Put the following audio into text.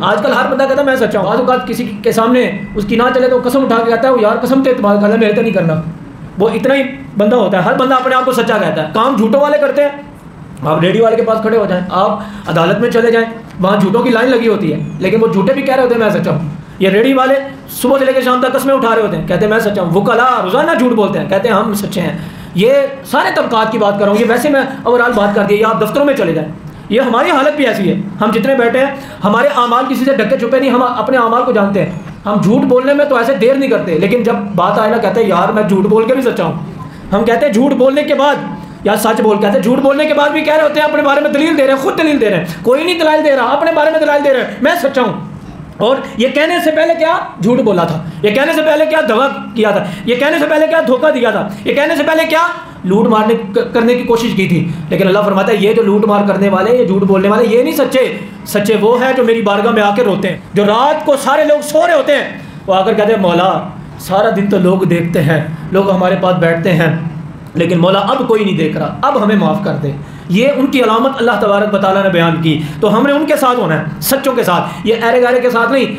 آج کل ہر بندہ کہتا ہے میں سچا ہوں. بعض اوقات کسی کے سامنے اس کی نہ چلے تو قسم اٹھا کے کہتا ہے وہ یار قسم کے اعتماد کر لے میرے تو نہیں کرنا. وہ اتنا ہی بندہ ہوتا ہے. ہر بندہ اپنے آپ کو سچا کہتا ہے. کام جھوٹوں والے کرتے ہیں. آپ ریڈیو والے کے پاس کھڑے ہو جائیں, آپ عدالت میں چلے جائیں, وہاں جھوٹوں کی لائن لگی ہوتی ہے, لیکن وہ جھوٹے بھی کہہ رہے ہوتے ہیں میں سچا ہوں. یہ ریڈی والے صبح سے لے کے شام تک قسمیں اٹھا رہے ہوتے ہیں, کہتے ہیں میں سچا ہوں. وکلا روزانہ جھوٹ بولتے ہیں, کہتے ہیں ہم سچے ہیں. یہ سارے طبقات کی بات کر رہا ہوں, یہ ویسے میں اوورال بات کر دی. یہ آپ دفتروں میں چلے جائیں, یہ ہماری حالت بھی ایسی ہے. ہم جتنے بیٹھے ہیں ہمارے اعمال کسی سے ڈھکے چھپے نہیں, ہم اپنے اعمال کو جانتے ہیں. ہم جھوٹ بولنے میں تو ایسے دیر نہیں کرتے, لیکن جب بات آئے نا کہتے ہیں یار میں جھوٹ بول کے بھی سچا ہوں. ہم کہتے ہیں جھوٹ بولنے کے بعد یا سچ بول, کہتے ہیں جھوٹ بولنے کے بعد بھی کہہ رہے ہوتے ہیں اپنے بارے میں دلیل دے رہے ہیں, خود دلیل دے رہے ہیں. کوئی نہیں دلائل دے رہا, اپنے بارے میں دلائل دے رہے ہیں میں سچا ہوں. اور یہ کہنے سے پہلے کیا جھوٹ بولا تھا, یہ کہنے سے پہلے کیا دھوکہ کیا تھا, یہ کہنے سے پہلے کیا دھوکہ دیا تھا, یہ کہنے سے پہلے کیا لوٹ مارنے کرنے کی کوشش کی تھی. لیکن اللہ فرماتا ہے یہ جو لوٹ مار کرنے والے, یہ جھوٹ بولنے والے, یہ نہیں سچے. سچے وہ ہیں جو میری بارگاہ میں آ کے روتے ہیں, جو رات کو سارے لوگ سو رہے ہوتے ہیں, وہ آ کر کہتے ہیں مولا سارا دن تو لوگ دیکھتے ہیں, لوگ ہمارے پاس بیٹھتے ہیں, لیکن مولا اب کوئی نہیں دیکھ رہا, اب ہمیں معاف کر دے. یہ ان کی علامت اللہ تبارک و تعالیٰ نے بیان کی. تو ہم نے ان کے ساتھ ہونا ہے, سچوں کے ساتھ, یہ ایرے گارے کے ساتھ نہیں.